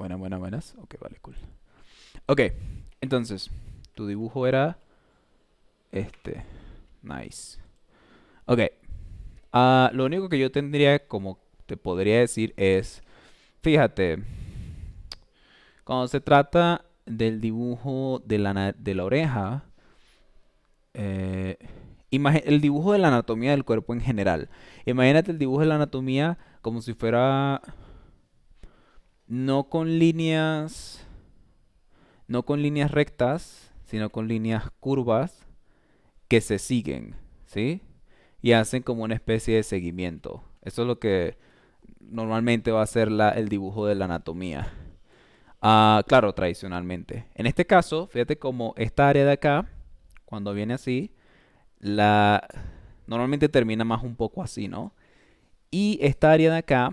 Buenas. Ok, vale, cool. Ok, entonces, tu dibujo era este. Nice. Ok, lo único que yo tendría como te podría decir es, fíjate, cuando se trata del dibujo de de la oreja, eh, el dibujo de la anatomía del cuerpo en general. Imagínate el dibujo de la anatomía como si fuera no con líneas, no con líneas rectas, sino con líneas curvas que se siguen, ¿sí? Y hacen como una especie de seguimiento. Eso es lo que normalmente va a ser el dibujo de la anatomía. Claro, tradicionalmente. En este caso, fíjate como esta área de acá, cuando viene así, la normalmente termina más un poco así, ¿no? Y esta área de acá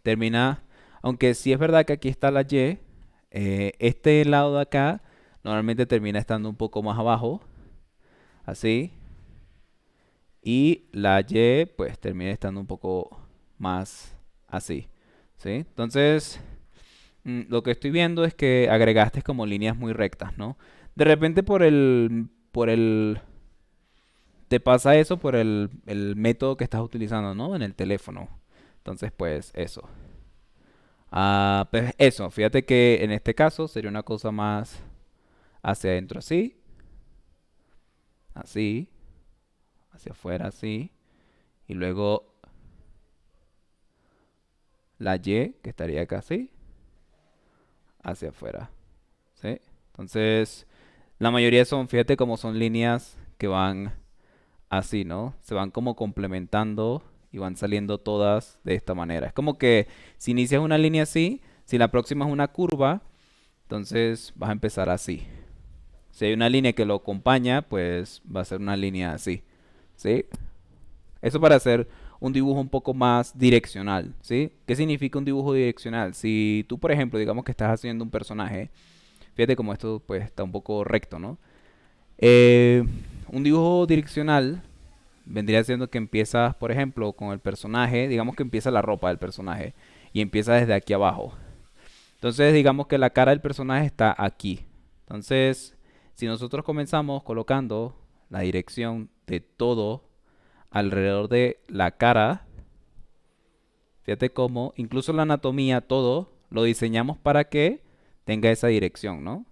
termina, aunque sí es verdad que aquí está la Y, este lado de acá normalmente termina estando un poco más abajo, así. Y la Y pues termina estando un poco más así, ¿sí? Entonces, lo que estoy viendo es que agregaste como líneas muy rectas, ¿no? De repente te pasa eso por el método que estás utilizando, ¿no? En el teléfono. Entonces, pues eso. Pues eso, fíjate que en este caso sería una cosa más hacia adentro así, así, hacia afuera así, y luego la Y que estaría acá así, hacia afuera, ¿sí? Entonces, la mayoría son, fíjate cómo son líneas que van así, ¿no? Se van como complementando y van saliendo todas de esta manera. Es como que si inicias una línea así, si la próxima es una curva, entonces vas a empezar así. Si hay una línea que lo acompaña, pues va a ser una línea así, ¿sí? Eso para hacer un dibujo un poco más direccional, ¿sí? ¿Qué significa un dibujo direccional? Si tú, por ejemplo, digamos que estás haciendo un personaje, fíjate como esto pues está un poco recto, ¿no? Eh, un dibujo direccional vendría siendo que empiezas, por ejemplo, con el personaje, digamos que empieza la ropa del personaje y empieza desde aquí abajo. Entonces, digamos que la cara del personaje está aquí. Entonces, si nosotros comenzamos colocando la dirección de todo alrededor de la cara, fíjate cómo, incluso la anatomía, todo, lo diseñamos para que tenga esa dirección, ¿no?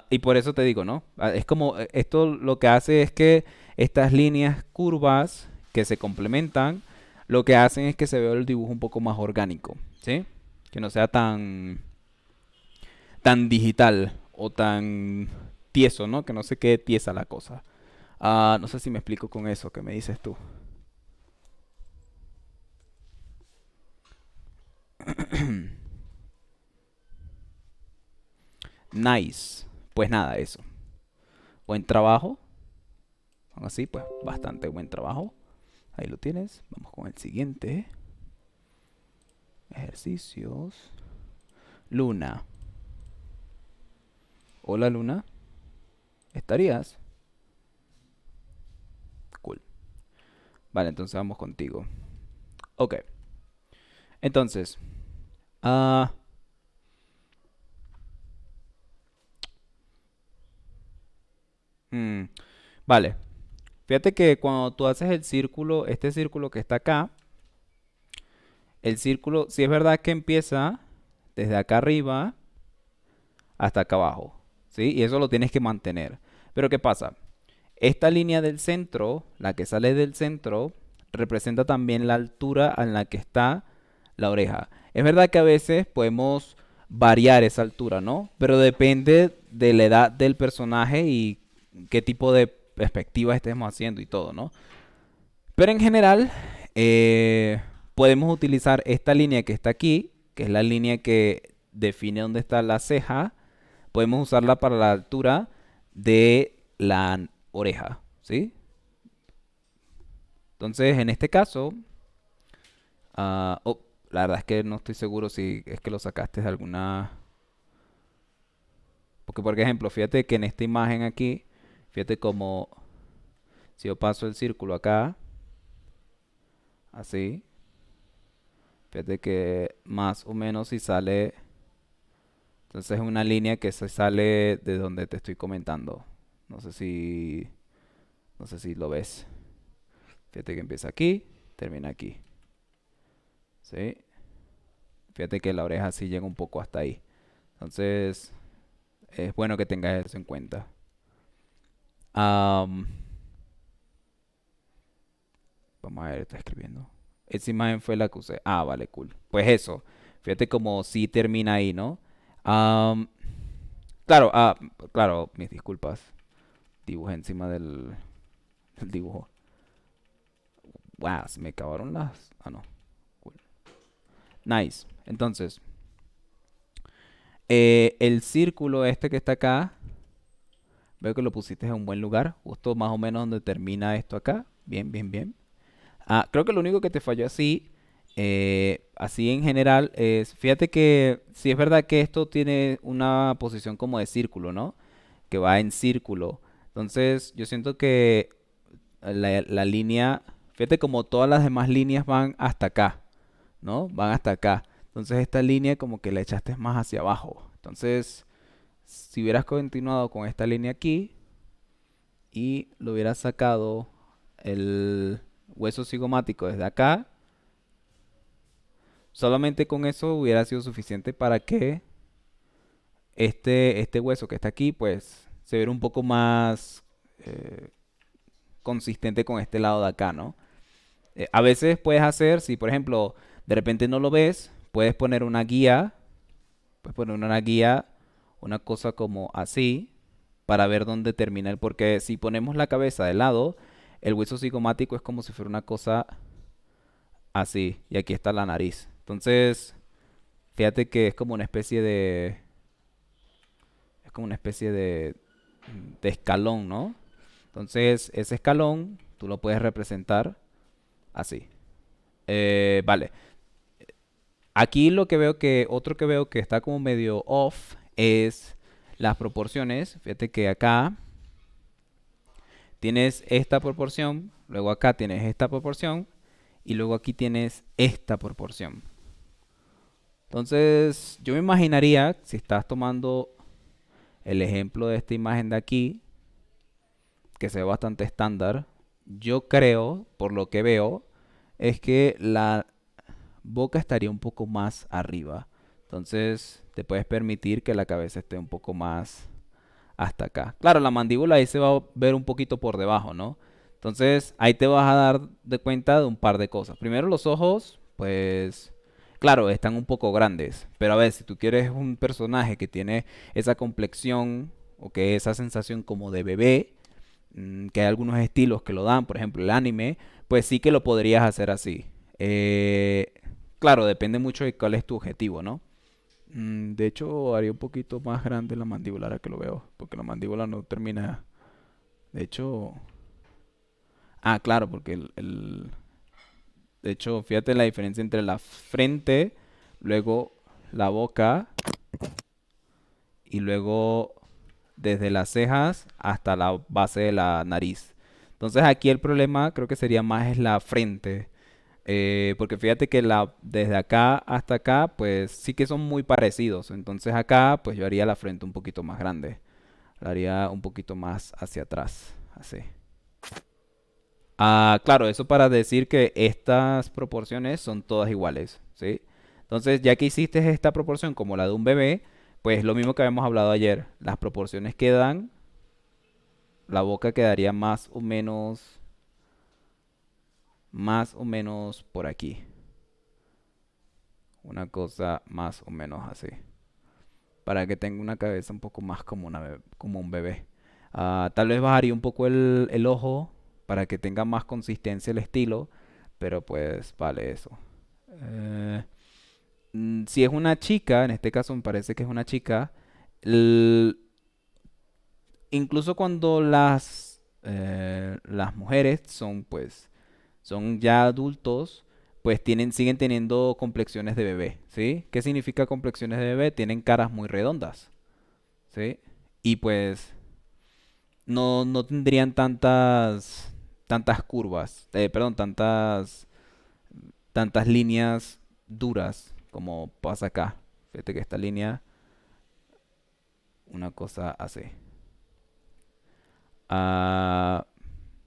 Y por eso te digo, ¿no? Es como, esto lo que hace es que estas líneas curvas que se complementan, lo que hacen es que se vea el dibujo un poco más orgánico, ¿sí? Que no sea tan digital o tan tieso, ¿no? Que no se quede tiesa la cosa. No sé si me explico con eso que me dices tú. Nice. Pues nada, eso. Buen trabajo. Aún así, pues bastante buen trabajo. Ahí lo tienes. Vamos con el siguiente. Ejercicios. Luna. Hola, Luna. ¿Estarías? Cool. Vale, entonces vamos contigo. Ok. Entonces. Ah. mm, vale. Fíjate que cuando tú haces el círculo, este círculo que está acá, el círculo, sí es verdad que empieza desde acá arriba hasta acá abajo, ¿sí? Y eso lo tienes que mantener. Pero ¿qué pasa? Esta línea del centro, la que sale del centro, representa también la altura en la que está la oreja. Es verdad que a veces podemos variar esa altura, ¿no? Pero depende de la edad del personaje y qué tipo de perspectiva estemos haciendo y todo, ¿no? Pero en general, podemos utilizar esta línea que está aquí, que es la línea que define dónde está la ceja. Podemos usarla para la altura de la oreja, ¿sí? Entonces, en este caso, la verdad es que no estoy seguro si es que lo sacaste de alguna... Porque, por ejemplo, fíjate que en esta imagen aquí, fíjate como si yo paso el círculo acá, así, Fíjate que más o menos si sale, entonces es una línea que se sale de donde te estoy comentando. No sé si, no sé si lo ves. Fíjate que empieza aquí, termina aquí. ¿Sí? Fíjate que la oreja sí llega un poco hasta ahí. Entonces, es bueno que tengas eso en cuenta. Am, Vamos a ver, está escribiendo. Esa imagen fue la que usé. Ah, vale, cool. Pues eso. Fíjate como sí termina ahí, ¿no? Am, claro, claro, mis disculpas. Dibujé encima del dibujo. Wow, se me acabaron las. Ah, no. Cool. Nice. Entonces, el círculo este que está acá, veo que lo pusiste en un buen lugar, justo más o menos donde termina esto acá. Bien, bien, bien. Creo que lo único que te falló así, así en general, es, fíjate que sí es verdad que esto tiene una posición como de círculo, ¿no? Que va en círculo. Entonces, yo siento que la línea, fíjate como todas las demás líneas van hasta acá, ¿no? Van hasta acá. Entonces, esta línea como que la echaste más hacia abajo. Entonces, si hubieras continuado con esta línea aquí y lo hubieras sacado el hueso cigomático desde acá, solamente con eso hubiera sido suficiente para que este hueso que está aquí, pues, se viera un poco más eh, consistente con este lado de acá, ¿no? A veces puedes hacer, si por ejemplo de repente no lo ves, puedes poner una guía, una cosa como así, para ver dónde termina el, porque si ponemos la cabeza de lado, el hueso cigomático es como si fuera una cosa así, y aquí está la nariz. Entonces, fíjate que es como una especie de escalón, ¿no? Entonces, ese escalón tú lo puedes representar así. Vale. Aquí lo que veo que, otro que veo que está como medio off es las proporciones. Fíjate que acá tienes esta proporción, luego acá tienes esta proporción y luego aquí tienes esta proporción. Entonces, yo me imaginaría, si estás tomando el ejemplo de esta imagen de aquí, que se ve bastante estándar, yo creo, por lo que veo, es que la boca estaría un poco más arriba. Entonces, te puedes permitir que la cabeza esté un poco más hasta acá. Claro, la mandíbula ahí se va a ver un poquito por debajo, ¿no? Entonces, ahí te vas a dar de cuenta de un par de cosas. Primero, los ojos, pues, claro, están un poco grandes. Pero a ver, si tú quieres un personaje que tiene esa complexión o que esa sensación como de bebé, que hay algunos estilos que lo dan, por ejemplo, el anime, pues sí que lo podrías hacer así. Eh, claro, depende mucho de cuál es tu objetivo, ¿no? De hecho, haría un poquito más grande la mandíbula ahora que lo veo, porque la mandíbula no termina. De hecho, claro, porque de hecho, fíjate la diferencia entre la frente, luego la boca y luego desde las cejas hasta la base de la nariz. Entonces aquí el problema creo que sería más es la frente. Porque fíjate que desde acá hasta acá, pues sí que son muy parecidos. Entonces acá, pues yo haría la frente un poquito más grande. La haría un poquito más hacia atrás. Así. Claro, eso para decir que estas proporciones son todas iguales, ¿sí? Entonces, ya que hiciste esta proporción como la de un bebé, pues lo mismo que habíamos hablado ayer. Las proporciones que dan, la boca quedaría más o menos por aquí. Una cosa más o menos así. Para que tenga una cabeza un poco más como, como un bebé. Tal vez bajaría un poco el ojo para que tenga más consistencia el estilo, pero pues vale eso. Eh, si es una chica, en este caso me parece que es una chica, l- incluso cuando las mujeres son pues son ya adultos, pues siguen teniendo complexiones de bebé, ¿sí? ¿Qué significa complexiones de bebé? Tienen caras muy redondas, ¿sí? Y pues no tendrían tantas curvas, perdón, tantas líneas duras, como pasa acá. Fíjate que esta línea, una cosa así. Ah,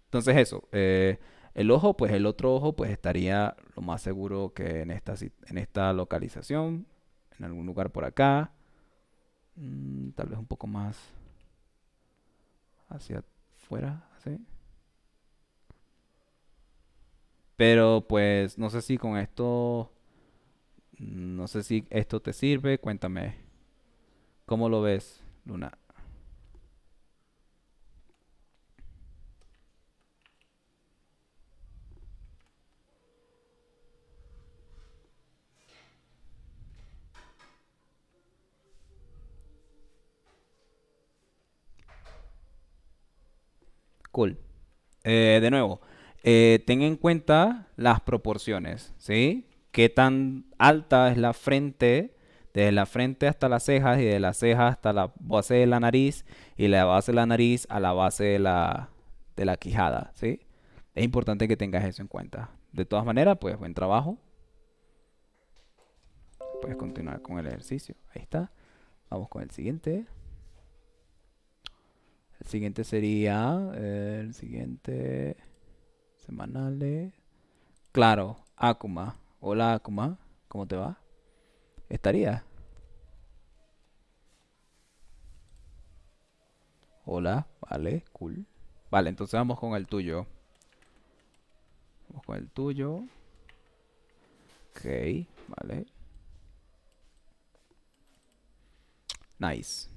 entonces eso, el ojo, pues el otro ojo, pues estaría lo más seguro que en en esta localización, en algún lugar por acá, tal vez un poco más hacia afuera, así. Pero pues no sé si con esto, no sé si esto te sirve, cuéntame, ¿cómo lo ves, Luna? Cool. De nuevo, ten en cuenta las proporciones, ¿sí? Qué tan alta es la frente, desde la frente hasta las cejas y de las cejas hasta la base de la nariz y la base de la nariz a la base de la quijada, ¿sí? Es importante que tengas eso en cuenta. De todas maneras, pues buen trabajo. Puedes continuar con el ejercicio. Ahí está. Vamos con el siguiente. El siguiente sería el siguiente semanales. Claro, Akuma. Hola Akuma, ¿cómo te va? ¿Estaría? Hola, vale, cool. Vale, entonces vamos con el tuyo. Vamos con el tuyo. Ok, vale. Nice.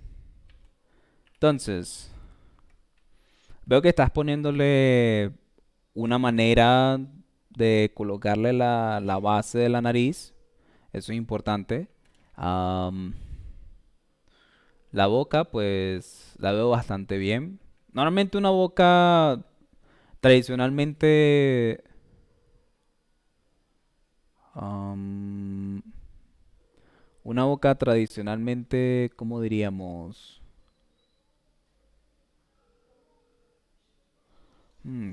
Entonces, veo que estás poniéndole una manera de colocarle la base de la nariz. Eso es importante. Am, la boca, pues, la veo bastante bien. Normalmente una boca tradicionalmente, am, una boca tradicionalmente, ¿cómo diríamos?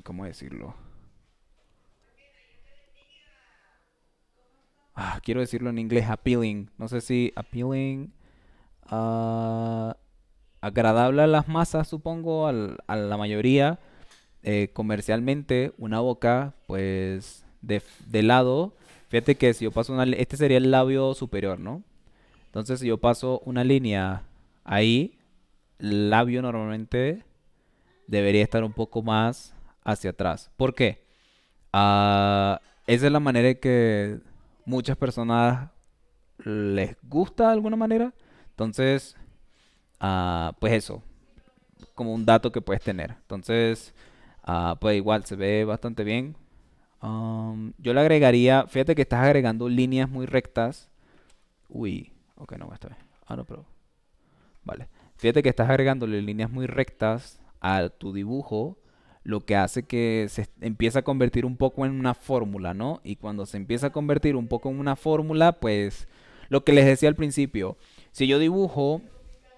¿Cómo decirlo? Quiero decirlo en inglés, appealing. No sé si appealing, ah, agradable a las masas, supongo, a la mayoría. Comercialmente, una boca, pues, de lado. Fíjate que si yo paso este sería el labio superior, ¿no? Entonces, si yo paso una línea ahí, el labio normalmente debería estar un poco más hacia atrás. ¿Por qué? Esa es la manera en que muchas personas les gusta de alguna manera. Entonces, pues eso, como un dato que puedes tener. Entonces, pues igual se ve bastante bien. Yo le agregaría, fíjate que estás agregando líneas muy rectas. Uy, ok, no, está bien. No, pero, vale. Fíjate que estás agregándole líneas muy rectas a tu dibujo, lo que hace que se empieza a convertir un poco en una fórmula, ¿no? Y cuando se empieza a convertir un poco en una fórmula, pues lo que les decía al principio, si yo dibujo,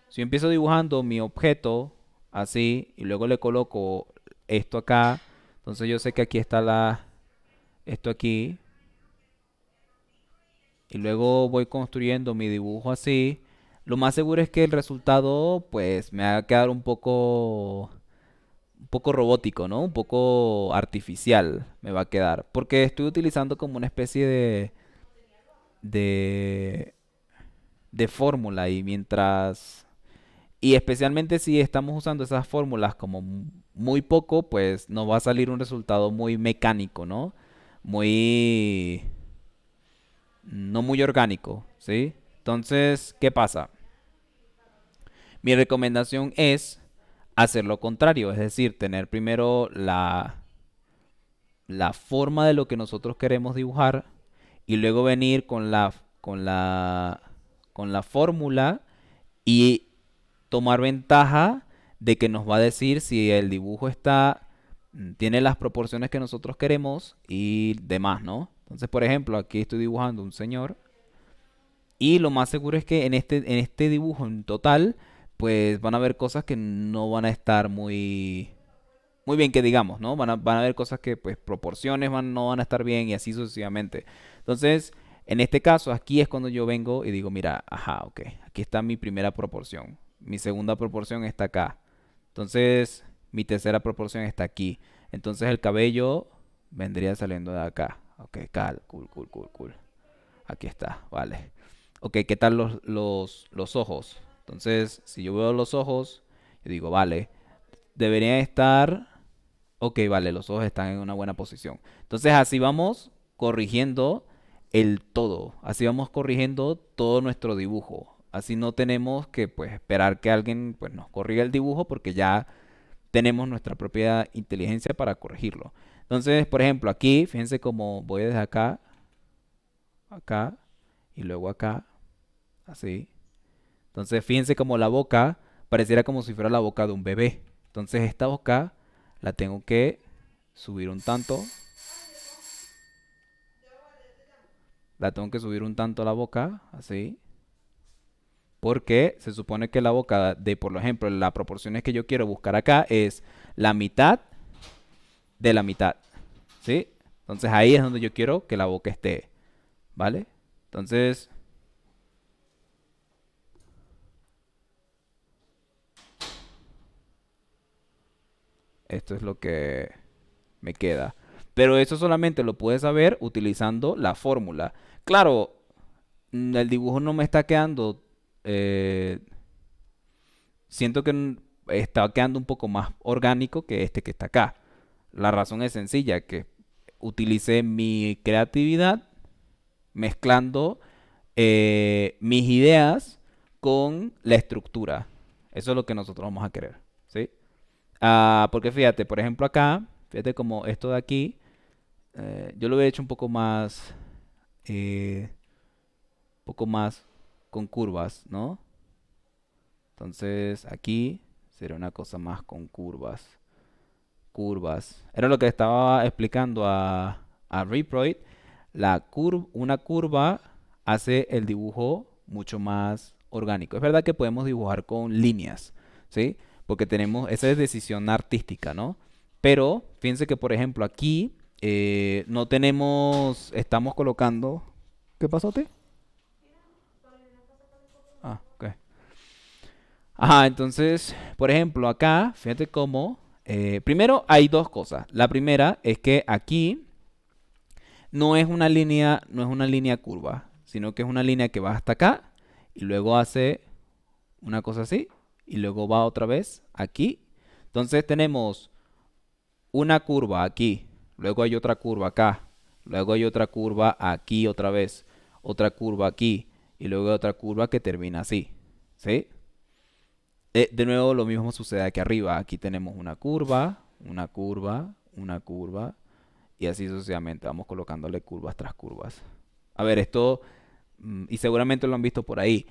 si yo empiezo dibujando mi objeto así y luego le coloco esto acá, entonces yo sé que aquí está esto aquí y luego voy construyendo mi dibujo así, lo más seguro es que el resultado pues me va a quedar un poco robótico, ¿no? Un poco artificial me va a quedar, porque estoy utilizando como una especie de, de fórmula y mientras, y especialmente si estamos usando esas fórmulas como muy poco, pues nos va a salir un resultado muy mecánico, ¿no? Muy, no muy orgánico, ¿sí? Entonces, ¿qué pasa? Mi recomendación es hacer lo contrario, es decir, tener primero la forma de lo que nosotros queremos dibujar y luego venir con la fórmula y tomar ventaja de que nos va a decir si el dibujo tiene las proporciones que nosotros queremos y demás, ¿no? Entonces, por ejemplo, aquí estoy dibujando un señor y lo más seguro es que en este dibujo en total, pues van a haber cosas que no van a estar muy bien que digamos, ¿no? Van a haber cosas que, pues, proporciones no van a estar bien y así sucesivamente. Entonces, En este caso, aquí es cuando yo vengo y digo, mira, ajá, ok, aquí está mi primera proporción. Mi segunda proporción está acá. Entonces, mi tercera proporción está aquí. Entonces, el cabello vendría saliendo de acá. Ok, cool, cool, cool, cool. Aquí está, vale. Ok, ¿qué tal los ojos? Entonces, si yo veo los ojos, yo digo, vale, deberían estar. Ok, vale, los ojos están en una buena posición. Entonces así vamos corrigiendo el todo. Así vamos corrigiendo todo nuestro dibujo. Así no tenemos que pues esperar que alguien pues nos corrija el dibujo porque ya tenemos nuestra propia inteligencia para corregirlo. Entonces, por ejemplo, aquí, fíjense cómo voy desde acá, acá y luego acá, así. Entonces, fíjense como la boca pareciera como si fuera la boca de un bebé. Entonces, esta boca la tengo que subir un tanto. La tengo que subir un tanto a la boca, así. Porque se supone que la boca de, por ejemplo, las proporciones que yo quiero buscar acá es la mitad de la mitad. ¿Sí? Entonces ahí es donde yo quiero que la boca esté. ¿Vale? Entonces, esto es lo que me queda. Pero eso solamente lo puedes saber utilizando la fórmula. Claro, el dibujo no me está quedando eh, siento que está quedando un poco más orgánico que este que está acá. La razón es sencilla, que utilicé mi creatividad mezclando mis ideas con la estructura. Eso es lo que nosotros vamos a querer, ¿sí? Porque fíjate, por ejemplo acá, fíjate como esto de aquí, yo lo he hecho un poco más con curvas, ¿no? Entonces aquí sería una cosa más con curvas. Curvas. Era lo que estaba explicando a Reproid. Una curva hace el dibujo mucho más orgánico. Es verdad que podemos dibujar con líneas, ¿sí? Porque tenemos, esa es decisión artística, ¿no? Pero fíjense que, por ejemplo, aquí no tenemos, estamos colocando... ¿Qué pasó, T? Ah, ok. Ajá, entonces, por ejemplo, acá, fíjate cómo, primero hay dos cosas. La primera es que aquí no es una línea curva, sino que es una línea que va hasta acá y luego hace una cosa así y luego va otra vez aquí. Entonces tenemos una curva aquí, luego hay otra curva acá, luego hay otra curva aquí otra vez, otra curva aquí y luego otra curva que termina así, ¿sí? De nuevo, lo mismo sucede aquí arriba. Aquí tenemos una curva, una curva, una curva, y así sucesivamente. Vamos colocándole curvas tras curvas. A ver, esto, y seguramente lo han visto por ahí,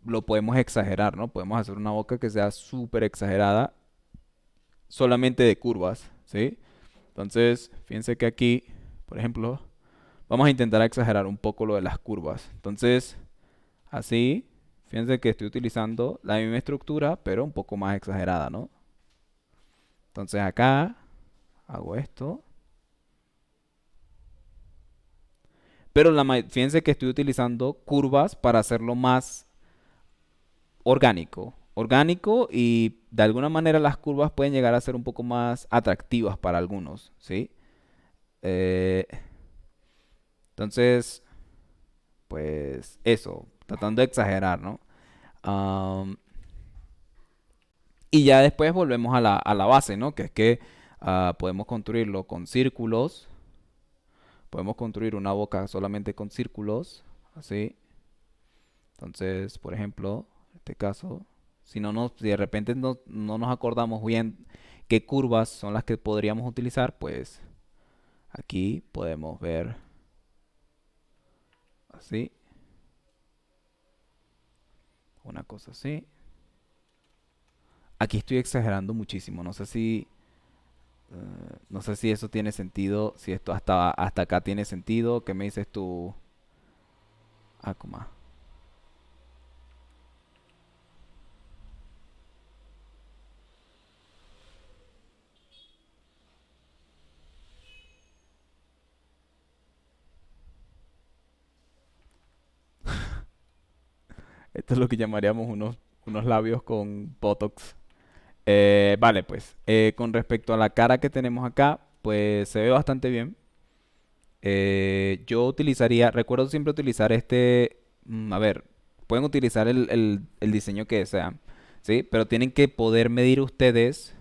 lo podemos exagerar, ¿no? Podemos hacer una boca que sea súper exagerada, solamente de curvas, ¿sí? Entonces, fíjense que aquí, por ejemplo, vamos a intentar exagerar un poco lo de las curvas. Entonces, así, fíjense que estoy utilizando la misma estructura, pero un poco más exagerada, ¿no? Entonces acá hago esto. Pero fíjense que estoy utilizando curvas para hacerlo más orgánico. Orgánico y de alguna manera las curvas pueden llegar a ser un poco más atractivas para algunos, ¿sí? Eh, entonces, pues eso, tratando de exagerar, ¿no? Am, y ya después volvemos a la base, ¿no? Que es que podemos construirlo con círculos. Podemos construir una boca solamente con círculos, así. Entonces, por ejemplo, en este caso, si de repente no nos acordamos bien qué curvas son las que podríamos utilizar, pues aquí podemos ver así, una cosa así. Aquí estoy exagerando muchísimo, no sé si eso tiene sentido, si esto hasta acá tiene sentido, ¿qué me dices tú, Akuma? Esto es lo que llamaríamos unos labios con Botox. Vale, pues con respecto a la cara que tenemos acá, pues se ve bastante bien. Yo utilizaría, recuerdo siempre utilizar a ver, pueden utilizar el diseño que desean, ¿sí? Pero tienen que poder medir ustedes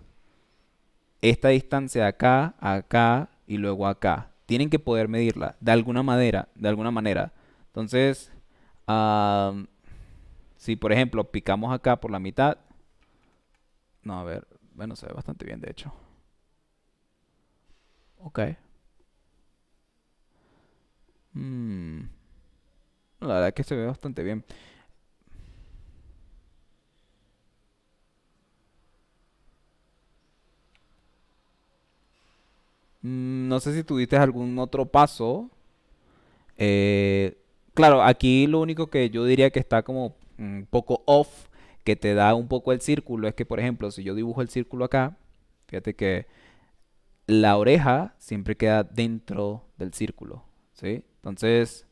esta distancia acá, acá y luego acá. Tienen que poder medirla de alguna manera, de alguna manera. Entonces, am, si por ejemplo picamos acá por la mitad, no, a ver, bueno, se ve bastante bien de hecho. Ok. Mm, la verdad es que se ve bastante bien. No sé si tuviste algún otro paso. Eh, claro, aquí lo único que yo diría que está como un poco off, que te da un poco el círculo, es que, por ejemplo, si yo dibujo el círculo acá, fíjate que la oreja siempre queda dentro del círculo, ¿sí? Entonces,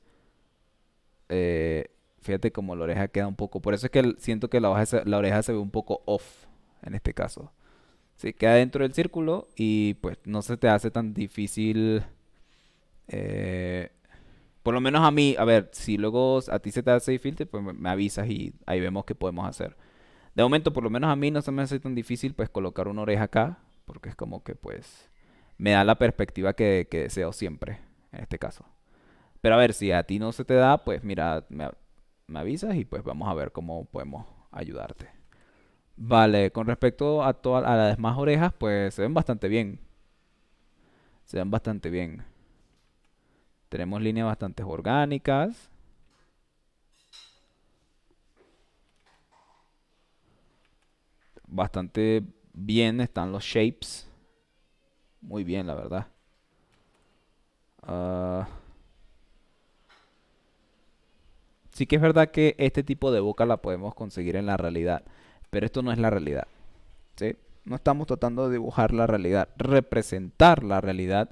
eh, fíjate como la oreja queda un poco, por eso es que siento que la oreja se ve un poco off en este caso. Sí, queda dentro del círculo y pues no se te hace tan difícil. eh, por lo menos a mí, a ver, si luego a ti se te hace difícil, pues me avisas y ahí vemos qué podemos hacer. De momento, por lo menos a mí no se me hace tan difícil pues colocar una oreja acá, porque es como que pues me da la perspectiva que deseo siempre, en este caso. Pero a ver, si a ti no se te da, pues mira, me avisas y pues vamos a ver cómo podemos ayudarte. Vale, con respecto a las demás orejas, pues se ven bastante bien. Se ven bastante bien. Tenemos líneas bastante orgánicas. Bastante bien están los shapes. Muy bien, la verdad. Ah, sí que es verdad que este tipo de boca la podemos conseguir en la realidad. Pero esto no es la realidad. ¿Sí? No estamos tratando de dibujar la realidad. Representar la realidad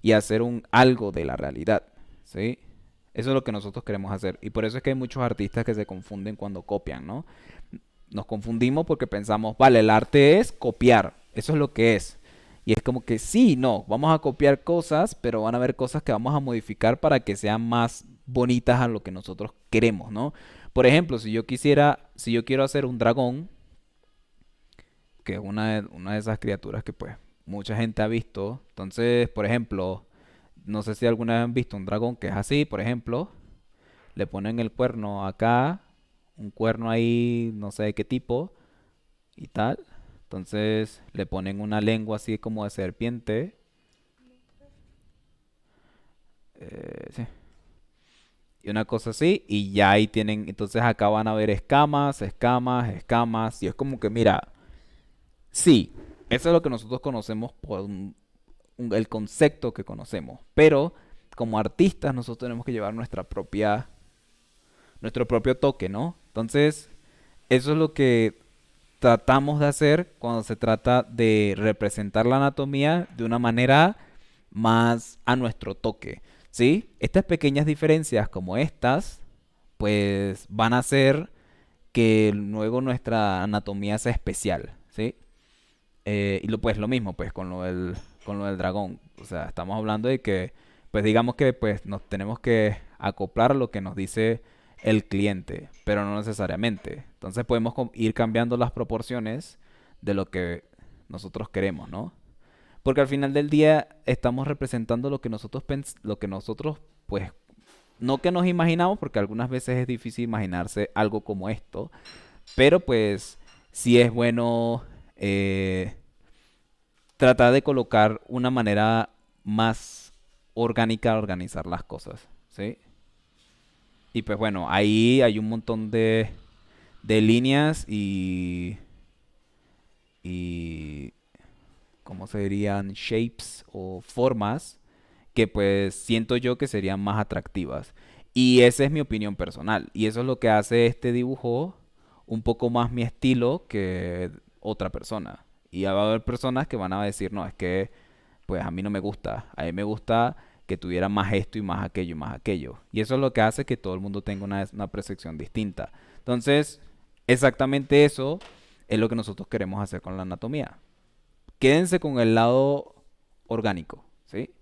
y hacer un algo de la realidad. ¿Sí? Eso es lo que nosotros queremos hacer. Y por eso es que hay muchos artistas que se confunden cuando copian, ¿no? Nos confundimos porque pensamos, vale, el arte es copiar, eso es lo que es. Y es como que sí, no, vamos a copiar cosas, pero van a haber cosas que vamos a modificar para que sean más bonitas a lo que nosotros queremos, ¿no? Por ejemplo, si yo quiero hacer un dragón, que es una de esas criaturas que pues mucha gente ha visto, entonces, por ejemplo, no sé si alguna vez han visto un dragón que es así, por ejemplo, le ponen el cuerno acá, un cuerno ahí, no sé de qué tipo, y tal. Entonces le ponen una lengua así como de serpiente. Sí. Y una cosa así. Y ya ahí tienen. Entonces acá van a ver escamas, escamas, escamas. Y es como que, mira, sí, eso es lo que nosotros conocemos por el concepto que conocemos. Pero como artistas nosotros tenemos que llevar nuestro propio toque, ¿no? Entonces, eso es lo que tratamos de hacer cuando se trata de representar la anatomía de una manera más a nuestro toque, ¿sí? Estas pequeñas diferencias como estas, pues van a hacer que luego nuestra anatomía sea especial, ¿sí? Pues lo mismo, pues con lo del dragón. O sea, estamos hablando de que, pues digamos que pues nos tenemos que acoplar a lo que nos dice el cliente, pero no necesariamente. Entonces podemos ir cambiando las proporciones de lo que nosotros queremos, ¿no? Porque al final del día estamos representando lo que nosotros, pues, no que nos imaginamos, porque algunas veces es difícil imaginarse algo como esto, pero pues sí es bueno tratar de colocar una manera más orgánica de organizar las cosas, ¿sí? Y pues bueno, ahí hay un montón de líneas y, ¿cómo se dirían? Shapes o formas que pues siento yo que serían más atractivas. Y esa es mi opinión personal. Y eso es lo que hace este dibujo un poco más mi estilo que otra persona. Y va a haber personas que van a decir, no, es que pues a mí no me gusta. A mí me gusta que tuviera más esto y más aquello y más aquello. Y eso es lo que hace que todo el mundo tenga una percepción distinta. Entonces, exactamente eso es lo que nosotros queremos hacer con la anatomía. Quédense con el lado orgánico, ¿sí?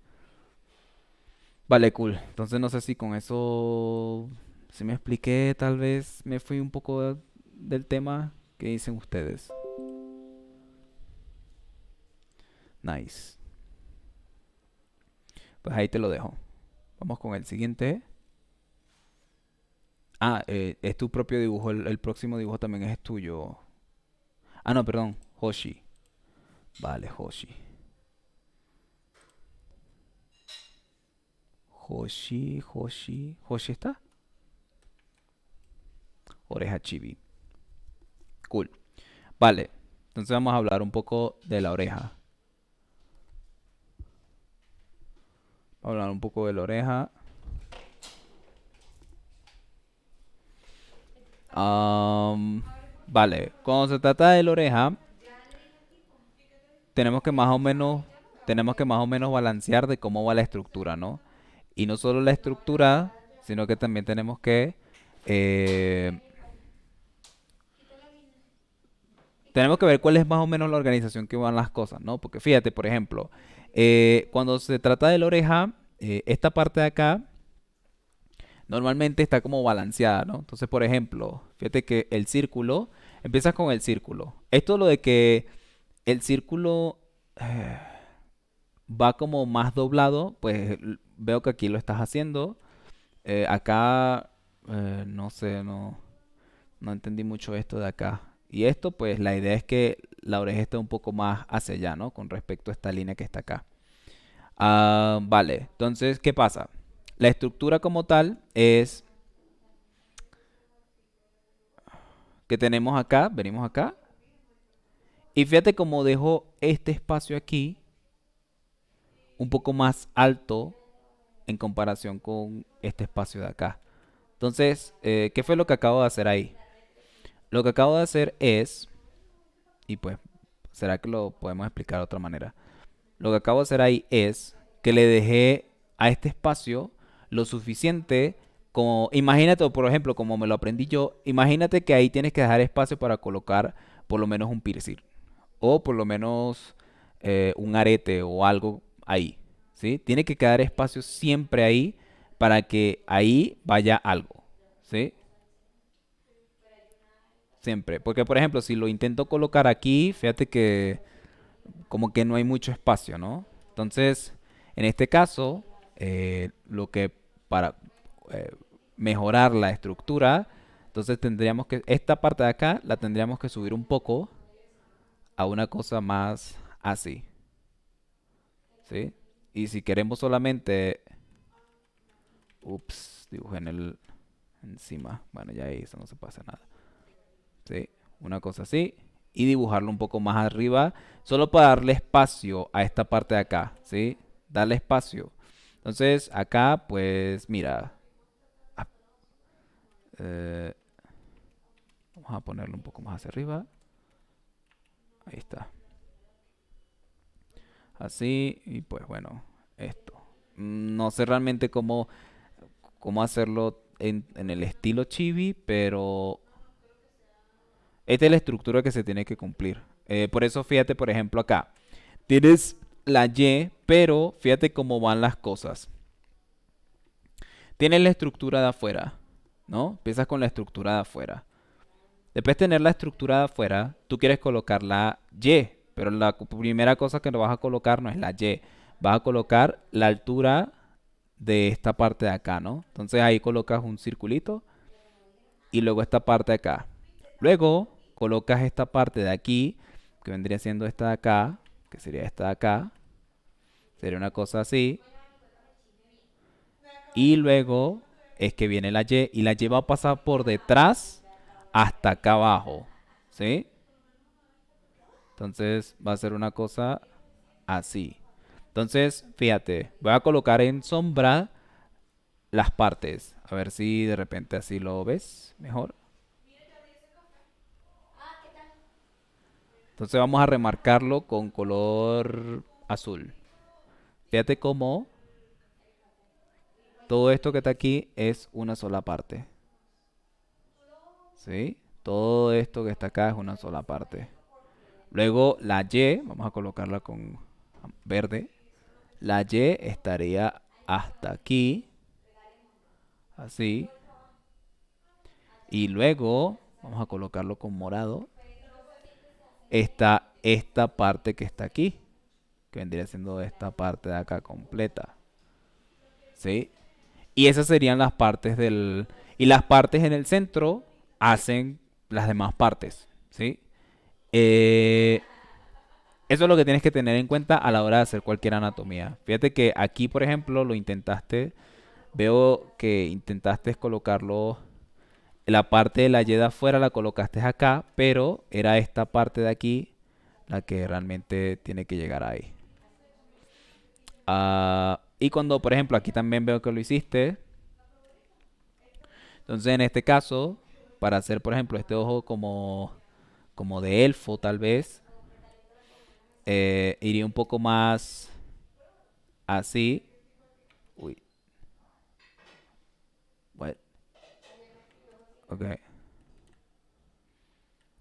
Vale, cool. Entonces no sé si con eso, si me expliqué, tal vez me fui un poco del tema. ¿Qué dicen ustedes? Nice. Pues ahí te lo dejo. Vamos con el siguiente. Ah, es tu propio dibujo. El próximo dibujo también es tuyo. Ah, no, perdón. Hoshi. Vale, Hoshi. Hoshi, Hoshi. ¿Hoshi está? Oreja chibi. Cool. Vale. Entonces vamos a hablar un poco de la oreja. Vamos a hablar un poco de la oreja. Vale. Cuando se trata de la oreja, tenemos que más o menos, tenemos que más o menos balancear de cómo va la estructura, ¿no? Y no solo la estructura, sino que también eh, tenemos que ver cuál es más o menos la organización que van las cosas, ¿no? Porque fíjate, por ejemplo, cuando se trata de la oreja, esta parte de acá normalmente está como balanceada, ¿no? Entonces, por ejemplo, fíjate que el círculo, empiezas con el círculo. Esto lo de que el círculo va como más doblado, pues veo que aquí lo estás haciendo. Acá, no sé, no entendí mucho esto de acá. Y esto, pues la idea es que la oreja esté un poco más hacia allá, ¿no? Con respecto a esta línea que está acá. Vale, entonces, ¿qué pasa? La estructura como tal es que tenemos acá, venimos acá, y fíjate cómo dejo este espacio aquí un poco más alto en comparación con este espacio de acá. Entonces, ¿qué fue lo que acabo de hacer ahí? Lo que acabo de hacer es, y pues, ¿será que lo podemos explicar de otra manera? Lo que acabo de hacer ahí es que le dejé a este espacio lo suficiente como, imagínate, por ejemplo, como me lo aprendí yo, imagínate que ahí tienes que dejar espacio para colocar por lo menos un piercing o por lo menos un arete o algo ahí, ¿sí? Tiene que quedar espacio siempre ahí para que ahí vaya algo, ¿sí? Siempre. Porque, por ejemplo, si lo intento colocar aquí, fíjate que como que no hay mucho espacio, ¿no? Entonces, en este caso, lo que para eh, mejorar la estructura, entonces tendríamos que, esta parte de acá la tendríamos que subir un poco a una cosa más así, ¿sí? Y si queremos solamente, ups, dibujé en el encima, bueno, ya ahí eso no se pasa nada, ¿sí? Una cosa así y dibujarlo un poco más arriba, solo para darle espacio a esta parte de acá, ¿sí? Darle espacio. Entonces, acá, pues, mira, ah, eh, vamos a ponerlo un poco más hacia arriba. Ahí está. Así, y pues bueno, esto. No sé realmente cómo hacerlo en el estilo chibi, pero esta es la estructura que se tiene que cumplir. Por eso fíjate, por ejemplo, acá. Tienes la Y, pero fíjate cómo van las cosas. Tienes la estructura de afuera, ¿no? Empiezas con la estructura de afuera. Después de tener la estructura de afuera, tú quieres colocar la Y, pero la primera cosa que vas a colocar no es la Y. Vas a colocar la altura de esta parte de acá, ¿no? Entonces ahí colocas un circulito y luego esta parte de acá. Luego colocas esta parte de aquí, que vendría siendo esta de acá, que sería esta de acá. Sería una cosa así. Y luego es que viene la Y y la Y va a pasar por detrás hasta acá abajo. ¿Sí? Entonces va a ser una cosa así. Entonces, fíjate, voy a colocar en sombra las partes. A ver si de repente así lo ves mejor. Entonces vamos a remarcarlo con color azul. Fíjate cómo Todo esto que está aquí es una sola parte. ¿Sí? Todo esto que está acá es una sola parte. Luego la Y, vamos a colocarla con verde. La Y estaría hasta aquí, así. Y luego, vamos a colocarlo con morado, está esta parte que está aquí, que vendría siendo esta parte de acá completa. ¿Sí? Y esas serían las partes del... Y las partes en el centro hacen las demás partes. ¿Sí? Eh, Eso es lo que tienes que tener en cuenta a la hora de hacer cualquier anatomía. Fíjate que aquí, por ejemplo, lo intentaste, veo que intentaste colocarlo, la parte de la Y de afuera la colocaste acá, pero era esta parte de aquí la que realmente tiene que llegar ahí. Y cuando, por ejemplo, aquí también veo que lo hiciste, entonces en este caso, para hacer, por ejemplo, este ojo como de elfo, tal vez, iría un poco más así. Uy, what? Ok.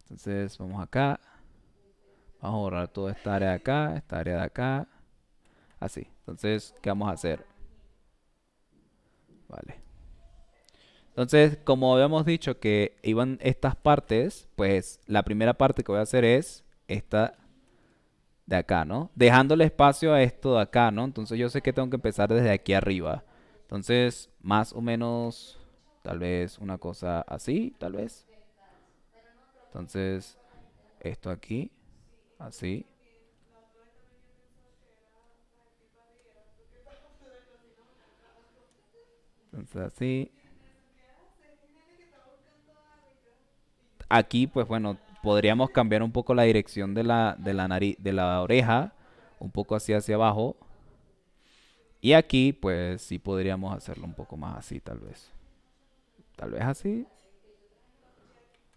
Entonces vamos acá. Vamos a borrar toda esta área de acá, esta área de acá. Así. Entonces, ¿qué vamos a hacer? Vale. Entonces, como habíamos dicho que iban estas partes, pues la primera parte que voy a hacer es esta de acá, ¿no? Dejándole espacio a esto de acá, ¿no? Entonces yo sé que tengo que empezar desde aquí arriba. Entonces, más o menos, tal vez una cosa así, tal vez. Entonces, esto aquí, así. Entonces, así. Aquí, pues bueno, podríamos cambiar un poco la dirección de la nariz, de la oreja, un poco hacia abajo. Y aquí, pues sí podríamos hacerlo un poco más así, tal vez. Tal vez así.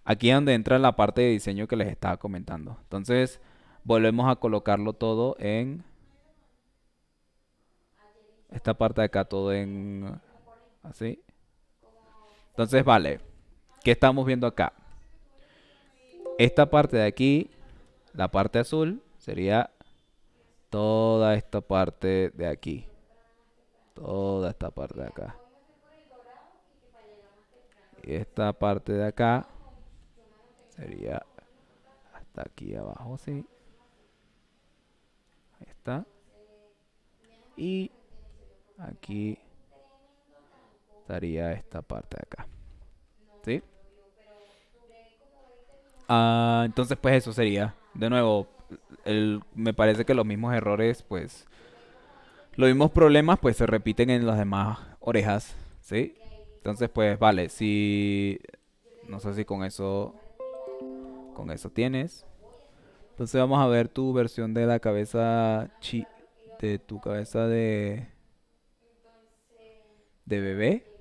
Aquí es donde entra la parte de diseño que les estaba comentando. Entonces, volvemos a colocarlo todo en esta parte de acá, todo en así. Entonces, vale, ¿qué estamos viendo acá? Esta parte de aquí, la parte azul, sería toda esta parte de aquí. Toda esta parte de acá. Y esta parte de acá sería hasta aquí abajo, sí. Ahí está. Y aquí estaría esta parte de acá. ¿Sí? Entonces, pues eso sería. De nuevo, me parece que los mismos errores, pues, los mismos problemas, pues, se repiten en las demás orejas. ¿Sí? Entonces, pues, vale, si... No sé si con eso tienes. Entonces vamos a ver tu versión de la cabeza de tu cabeza de bebé.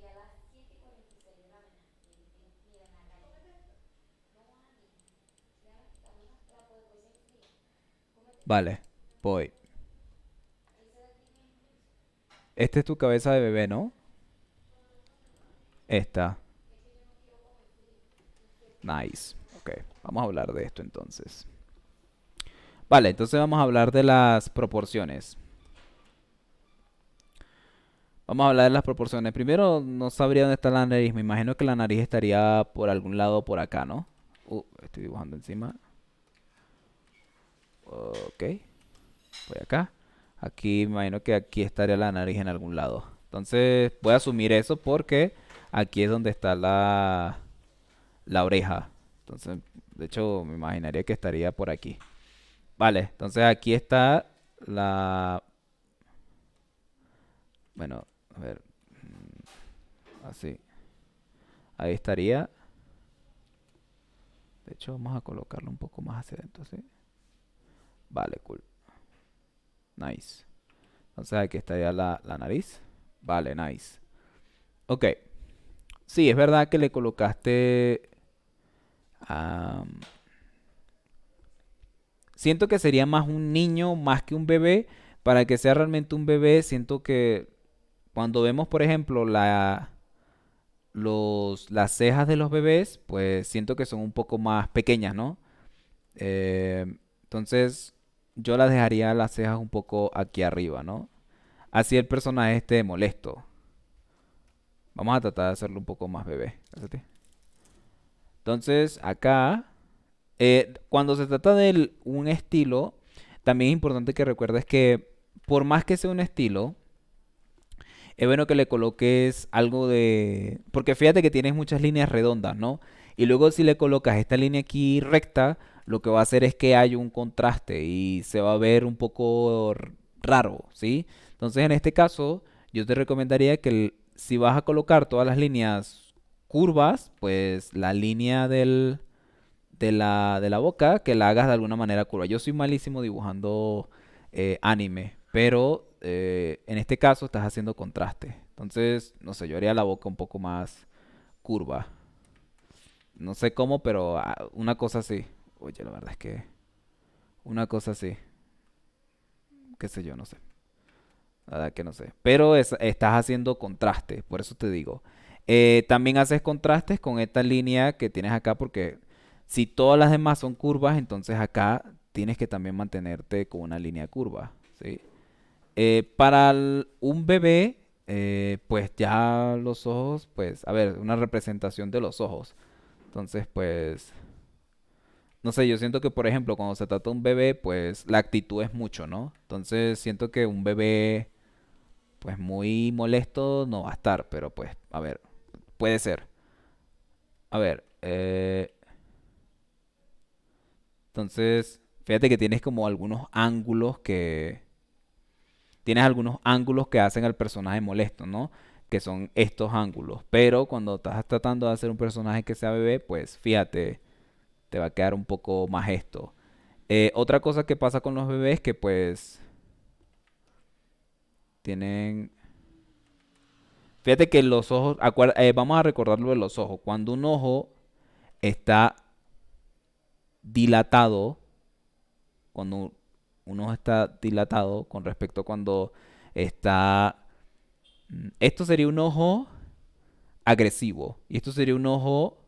Vale, voy. Esta es tu cabeza de bebé, ¿no? Esta. Nice. Ok, vamos a hablar de esto entonces. Vale, entonces vamos a hablar de las proporciones. Vamos a hablar de las proporciones. Primero, no sabría dónde está la nariz. Me imagino que la nariz estaría por algún lado por acá, ¿no? Estoy dibujando encima. Ok, voy acá. Aquí me imagino que aquí estaría la nariz en algún lado. Entonces voy a asumir eso porque aquí es donde está la oreja. Entonces, de hecho, me imaginaría que estaría por aquí. Vale, entonces aquí está la... Bueno, a ver. Así. Ahí estaría. De hecho, vamos a colocarlo un poco más hacia adentro, ¿sí? Vale, cool. Nice. Entonces aquí estaría la nariz. Vale, nice. Ok. Sí, es verdad que le colocaste... am, siento que sería más un niño más que un bebé. Para que sea realmente un bebé, siento que cuando vemos, por ejemplo, las cejas de los bebés, pues siento que son un poco más pequeñas, ¿no? Entonces, yo las dejaría las cejas un poco aquí arriba, ¿no? Así el personaje esté molesto. Vamos a tratar de hacerlo un poco más bebé. Pásate. Entonces, acá, cuando se trata de un estilo, también es importante que recuerdes que por más que sea un estilo, es bueno que le coloques algo de... Porque fíjate que tienes muchas líneas redondas, ¿no? Y luego si le colocas esta línea aquí recta, lo que va a hacer es que haya un contraste y se va a ver un poco raro, ¿sí? Entonces en este caso, yo te recomendaría que si vas a colocar todas las líneas curvas, pues la línea de la boca, que la hagas de alguna manera curva. Yo soy malísimo dibujando anime, pero en este caso estás haciendo contraste. Entonces, no sé, yo haría la boca un poco más curva. No sé cómo, pero una cosa así. Oye, la verdad es que una cosa así. Qué sé yo, no sé. La verdad que no sé. Pero estás haciendo contraste, por eso te digo. También haces contrastes con esta línea que tienes acá, porque si todas las demás son curvas, entonces acá tienes que también mantenerte con una línea curva, ¿sí? Para un bebé, pues ya los ojos, pues, a ver, una representación de los ojos. Entonces, pues, no sé, yo siento que, por ejemplo, cuando se trata de un bebé, pues la actitud es mucho, ¿no? Entonces, siento que un bebé pues muy molesto no va a estar, pero pues, a ver, puede ser. A ver, entonces, fíjate que tienes como algunos ángulos que... Tienes algunos ángulos que hacen al personaje molesto, ¿no? Que son estos ángulos. Pero cuando estás tratando de hacer un personaje que sea bebé, pues fíjate, te va a quedar un poco más esto. Otra cosa que pasa con los bebés que pues tienen... Fíjate que los ojos, vamos a recordar lo de los ojos. Cuando un ojo está dilatado, cuando uno está dilatado con respecto a cuando está... Esto sería un ojo agresivo y esto sería un ojo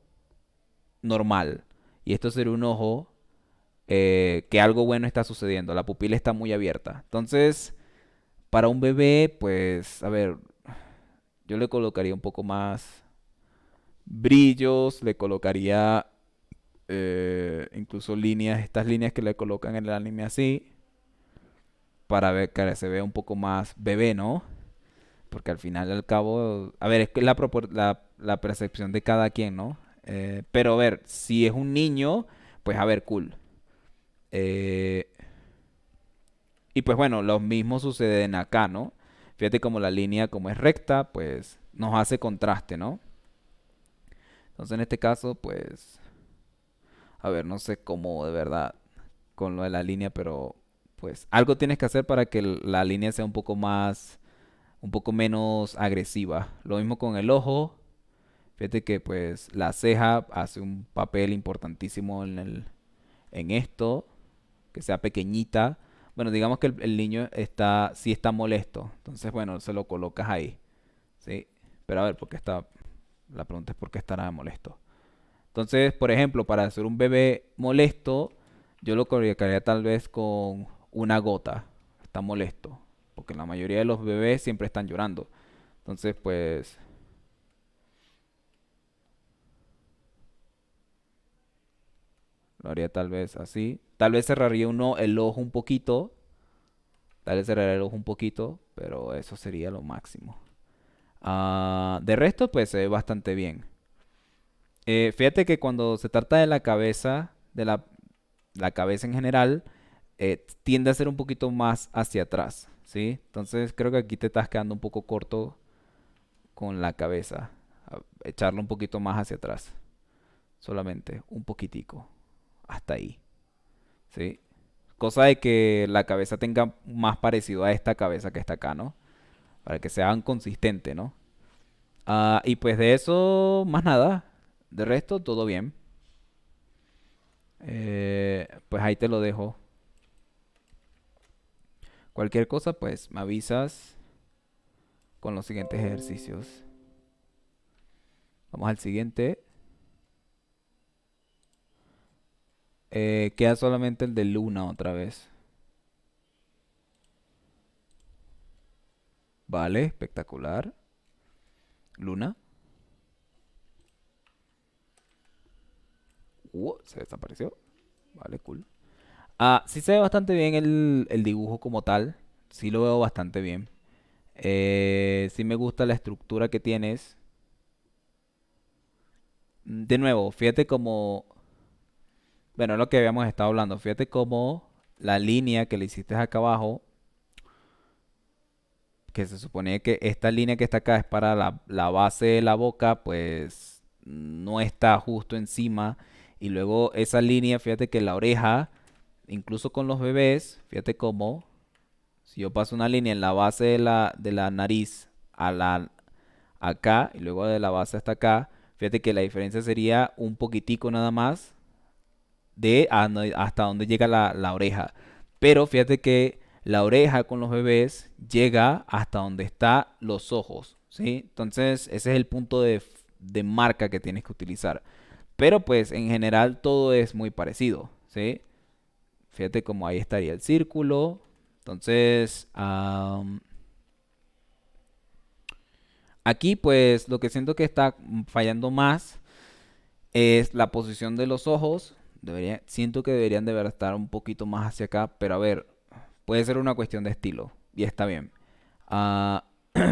normal y esto sería un ojo que algo bueno está sucediendo, la pupila está muy abierta. Entonces, para un bebé, pues, a ver, yo le colocaría un poco más brillos, le colocaría incluso líneas, estas líneas que le colocan en el anime así, para ver que se vea un poco más bebé, ¿no? Porque al final y al cabo, a ver, es que la percepción de cada quien, ¿no? Pero a ver, si es un niño, pues a ver, cool. Eh, y pues bueno, lo mismo sucede en acá, ¿no? Fíjate como la línea como es recta, pues nos hace contraste, ¿no? Entonces en este caso, pues, a ver, no sé cómo de verdad con lo de la línea, pero pues algo tienes que hacer para que la línea sea un poco más un poco menos agresiva. Lo mismo con el ojo. Fíjate que pues la ceja hace un papel importantísimo en esto, que sea pequeñita. Bueno, digamos que el niño sí está molesto. Entonces, bueno, se lo colocas ahí. ¿Sí? Pero a ver, la pregunta es por qué estará molesto. Entonces, por ejemplo, para hacer un bebé molesto, yo lo colocaría tal vez con una gota. Está molesto. Porque la mayoría de los bebés siempre están llorando. Entonces, pues, lo haría tal vez así. Tal vez cerraría el ojo un poquito. Tal vez cerraría el ojo un poquito. Pero eso sería lo máximo. De resto, pues se ve bastante bien. Fíjate que cuando se trata de la cabeza, la cabeza en general, tiende a ser un poquito más hacia atrás, ¿sí? Entonces creo que aquí te estás quedando un poco corto con la cabeza. Echarlo un poquito más hacia atrás. Solamente un poquitico. Hasta ahí, ¿sí? Cosa de que la cabeza tenga más parecido a esta cabeza que está acá, ¿no? Para que sean consistentes, ¿no? Y pues de eso, más nada. De resto, todo bien. Pues ahí te lo dejo. Cualquier cosa, pues me avisas. con los siguientes ejercicios. Vamos al siguiente. Queda solamente el de luna otra vez. Vale, espectacular. Luna. Se desapareció. Vale, cool. Sí se ve bastante bien el dibujo como tal. Sí lo veo bastante bien. Sí me gusta la estructura que tienes. De nuevo, fíjate como... Bueno, es lo que habíamos estado hablando. Fíjate como la línea que le hiciste acá abajo, que se supone que esta línea que está acá es para la base de la boca, pues no está justo encima. Y luego esa línea, fíjate que la oreja, incluso con los bebés, fíjate cómo, si yo paso una línea en la base de la nariz a la acá y luego de la base hasta acá, fíjate que la diferencia sería un poquitico nada más de hasta donde llega la oreja. Pero fíjate que la oreja con los bebés llega hasta donde están los ojos, ¿sí? Entonces ese es el punto de marca que tienes que utilizar. Pero pues en general todo es muy parecido, ¿sí? Fíjate como ahí estaría el círculo. Entonces, aquí pues lo que siento que está fallando más es la posición de los ojos. Siento que deberían de verdad estar un poquito más hacia acá, pero a ver, puede ser una cuestión de estilo y está bien. Ah,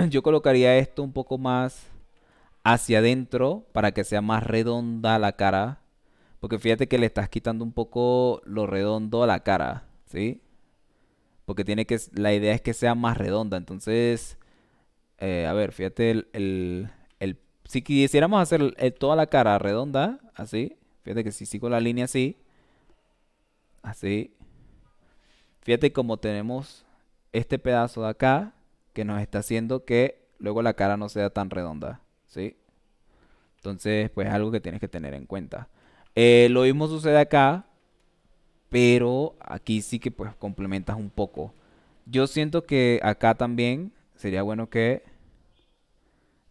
yo colocaría esto un poco más hacia adentro para que sea más redonda la cara, porque fíjate que le estás quitando un poco lo redondo a la cara, ¿sí? Porque la idea es que sea más redonda, entonces, a ver, fíjate si quisiéramos hacer toda la cara redonda, así, fíjate que si sigo la línea así, así, fíjate como tenemos este pedazo de acá que nos está haciendo que luego la cara no sea tan redonda, ¿sí? Entonces, pues es algo que tienes que tener en cuenta. Lo mismo sucede acá, pero aquí sí que pues complementas un poco. Yo siento que acá también sería bueno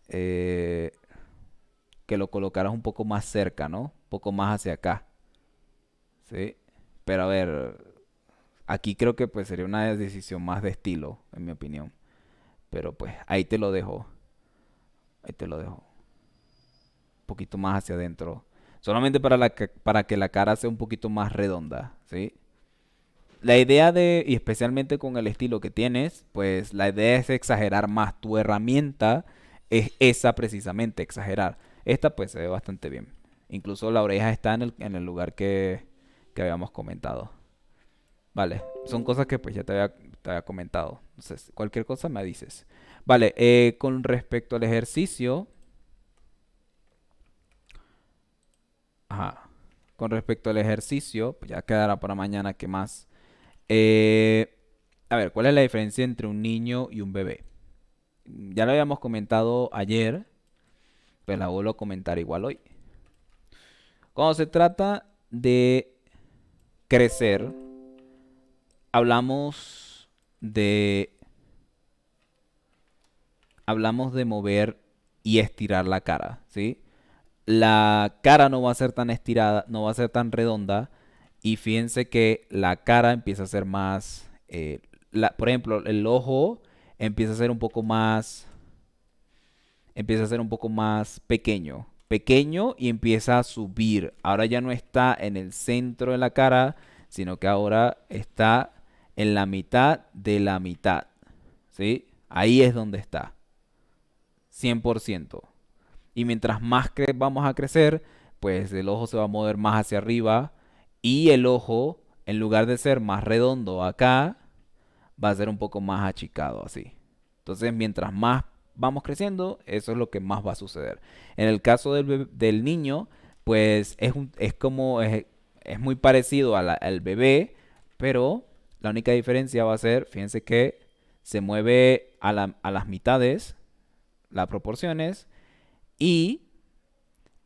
eh, que lo colocaras un poco más cerca, ¿no? Un poco más hacia acá, ¿sí? Pero a ver, aquí creo que pues sería una decisión más de estilo, en mi opinión. Pero pues ahí te lo dejo. Ahí te lo dejo. Un poquito más hacia adentro. Solamente para que la cara sea un poquito más redonda, ¿sí? La idea y especialmente con el estilo que tienes, pues la idea es exagerar más. Tu herramienta es esa precisamente, exagerar. Esta pues se ve bastante bien. Incluso la oreja está en el lugar que habíamos comentado. Vale, son cosas que pues ya te había comentado. Entonces, cualquier cosa me dices. Vale, con respecto al ejercicio, ajá, con respecto al ejercicio, pues ya quedará para mañana que más. Eh, a ver, ¿cuál es la diferencia entre un niño y un bebé? Ya lo habíamos comentado ayer, pero la vuelvo a comentar igual hoy. Cuando se trata de crecer, hablamos de hablamos de mover y estirar la cara, ¿sí? La cara no va a ser tan estirada, no va a ser tan redonda. Y fíjense que la cara empieza a ser más, por ejemplo, el ojo empieza a ser un poco más pequeño, pequeño y empieza a subir. Ahora ya no está en el centro de la cara, sino que ahora está en la mitad de la mitad, ¿sí? Ahí es donde está, 100%. Y mientras más vamos a crecer, pues el ojo se va a mover más hacia arriba y el ojo, en lugar de ser más redondo acá, va a ser un poco más achicado así. Entonces, mientras más vamos creciendo, eso es lo que más va a suceder. En el caso del niño, pues es muy parecido al bebé, pero la única diferencia va a ser, fíjense que se mueve a las mitades, las proporciones, y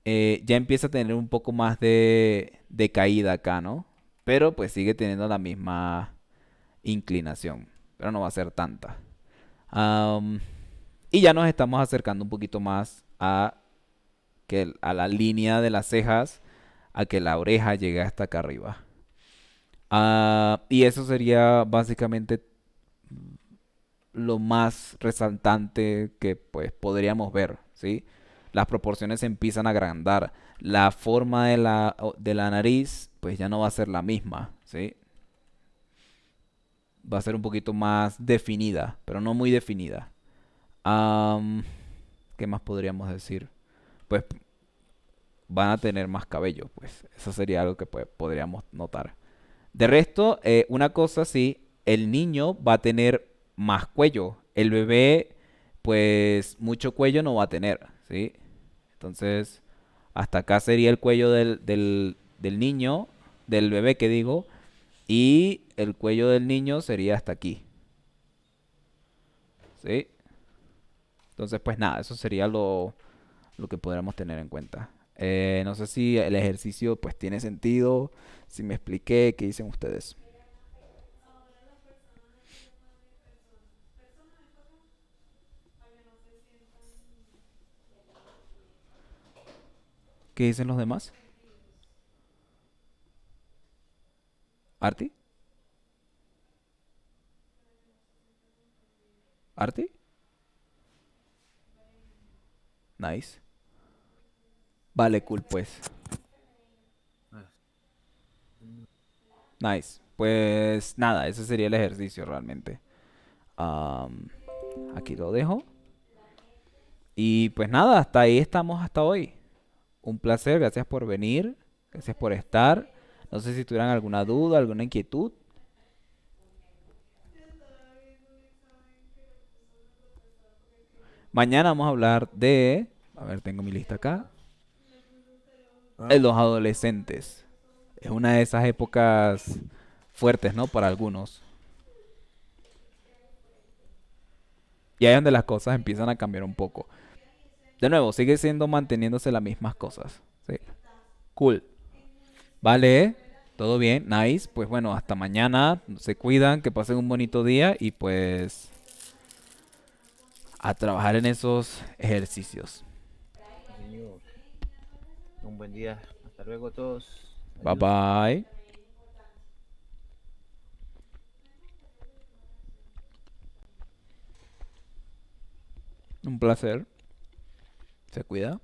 ya empieza a tener un poco más de caída acá, ¿no? Pero pues sigue teniendo la misma inclinación, pero no va a ser tanta. Am, Y ya nos estamos acercando un poquito más a la línea de las cejas, a que la oreja llegue hasta acá arriba. Y eso sería básicamente lo más resaltante que pues podríamos ver, ¿sí? Las proporciones se empiezan a agrandar. La forma de la nariz pues ya no va a ser la misma, ¿sí? Va a ser un poquito más definida, pero no muy definida. Am, ¿Qué más podríamos decir? Pues van a tener más cabello, pues eso sería algo que pues, podríamos notar. De resto, una cosa sí, el niño va a tener más cuello. El bebé, pues mucho cuello no va a tener, ¿sí? Entonces, hasta acá sería el cuello del niño, del bebé que digo, y el cuello del niño sería hasta aquí, ¿sí? Entonces, pues nada, eso sería lo que podríamos tener en cuenta. No sé si el ejercicio pues tiene sentido, si me expliqué, ¿qué dicen ustedes? ¿Qué dicen los demás? ¿Arti? ¿Arti? Nice. Vale, cool, pues. Ah, mm, Nice. Pues nada, ese sería el ejercicio realmente. Am, Aquí lo dejo. Y pues nada, hasta ahí estamos hasta hoy. Un placer, gracias por venir, gracias por estar. No sé si tuvieran alguna duda, alguna inquietud. Mañana vamos a hablar de... A ver, tengo mi lista acá. ah, Los adolescentes. Es una de esas épocas fuertes, ¿no? Para algunos. Y ahí es donde las cosas empiezan a cambiar un poco. De nuevo, sigue siendo manteniéndose las mismas cosas. Sí. Cool. Vale. Todo bien. Nice. Pues bueno, hasta mañana. Se cuidan. Que pasen un bonito día. Y pues a trabajar en esos ejercicios. sí, señor. Un buen día. Hasta luego a todos. Bye Adiós. bye. Un placer. Se cuida.